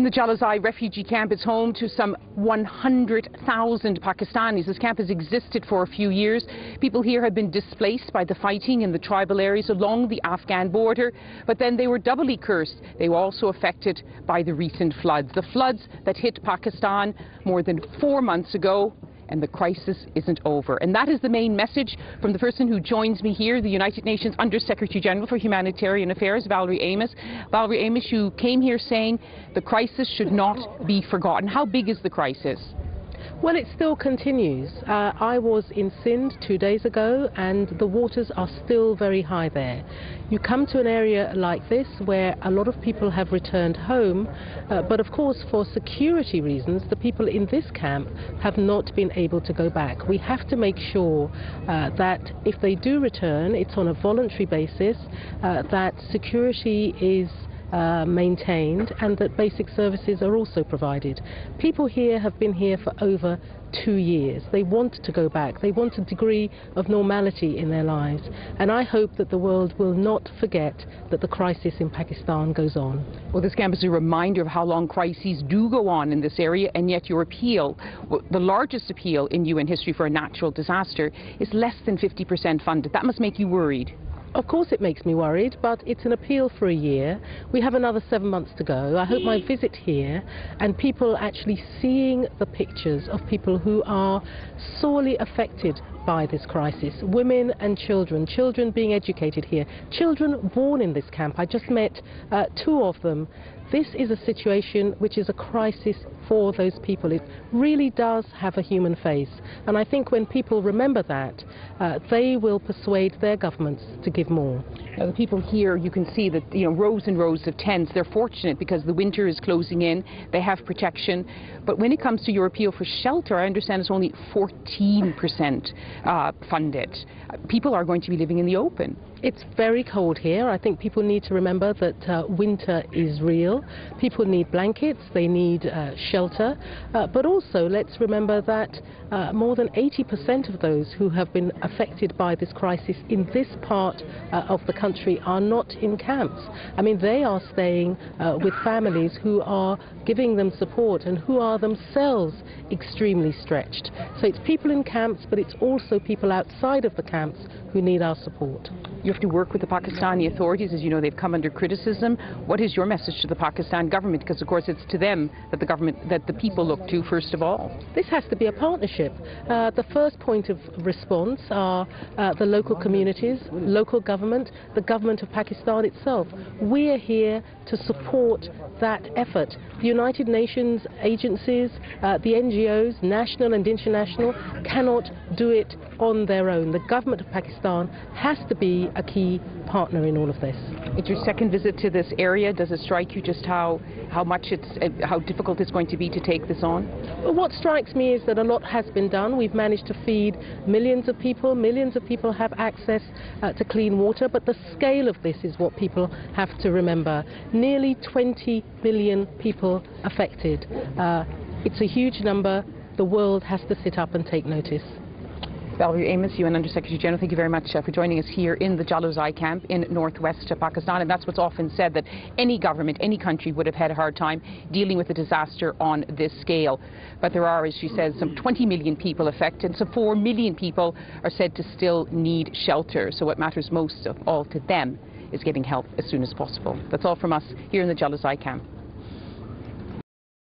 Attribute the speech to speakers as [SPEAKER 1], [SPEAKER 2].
[SPEAKER 1] The Jalazai refugee camp is home to some 100,000 Pakistanis. This camp has existed for a few years. People here have been displaced by the fighting in the tribal areas along the Afghan border, but then they were doubly cursed. They were also affected by the recent floods. The floods that hit Pakistan more than 4 months ago, and the crisis isn't over. And that is the main message from the person who joins me here, the United Nations Under-Secretary General for Humanitarian Affairs, Valerie Amos. Valerie Amos, you came here saying the crisis should not be forgotten. How big is the crisis?
[SPEAKER 2] Well, it still continues. I was in Sindh 2 days ago, and the waters are still very high there. You come to an area like this where a lot of people have returned home, but of course for security reasons the people in this camp have not been able to go back. We have to make sure that if they do return, it's on a voluntary basis, that security is maintained and that basic services are also provided. People here have been here for over 2 years. They want to go back. They want a degree of normality in their lives. And I hope that the world will not forget that the crisis in Pakistan goes on.
[SPEAKER 1] Well, this camp is a reminder of how long crises do go on in this area, and yet your appeal, the largest appeal in UN history for a natural disaster, is less than 50% funded. That must make you worried.
[SPEAKER 2] Of course it makes me worried, but it's an appeal for a year. We have another 7 months to go. I hope my visit here and people actually seeing the pictures of people who are sorely affected by this crisis. Women and children being educated here, children born in this camp. I just met 2 of them. This is a situation which is a crisis for those people. It really does have a human face. And I think when people remember that, they will persuade their governments to give more.
[SPEAKER 1] Now, the people here, you can see that, rows and rows of tents. They're fortunate because the winter is closing in. They have protection. But when it comes to your appeal for shelter, I understand it's only 14% funded. People are going to be living in the open.
[SPEAKER 2] It's very cold here. I think people need to remember that winter is real. People need blankets, they need shelter, but also let's remember that more than 80% of those who have been affected by this crisis in this part of the country are not in camps. I mean, they are staying with families who are giving them support and who are themselves extremely stretched. So it's people in camps, but it's also people outside of the camps who need our support.
[SPEAKER 1] You have to work with the Pakistani authorities. As you know, they've come under criticism. What is your message to the Pakistan government? Because, of course, it's to them that the people look to first of all.
[SPEAKER 2] This has to be a partnership. The first point of response are the local communities, local government, the government of Pakistan itself. We are here to support that effort. The United Nations agencies, the NGOs, national and international, cannot do it on their own. The government of Pakistan has to be a key partner in all of this.
[SPEAKER 1] It's your second visit to this area. Does it strike you just how difficult it's going to be to take this on?
[SPEAKER 2] Well, what strikes me is that a lot has been done. We've managed to feed millions of people. Millions of people have access to clean water, but the scale of this is what people have to remember. Nearly 20 million people affected. It's a huge number. The world has to sit up and take notice.
[SPEAKER 1] Valerie Amos, UN Under-Secretary General, thank you very much for joining us here in the Jalazai camp in northwest Pakistan. And that's what's often said, that any government, any country would have had a hard time dealing with a disaster on this scale. But there are, as she says, some 20 million people affected. So 4 million people are said to still need shelter. So what matters most of all to them is getting help as soon as possible. That's all from us here in the Jalazai camp.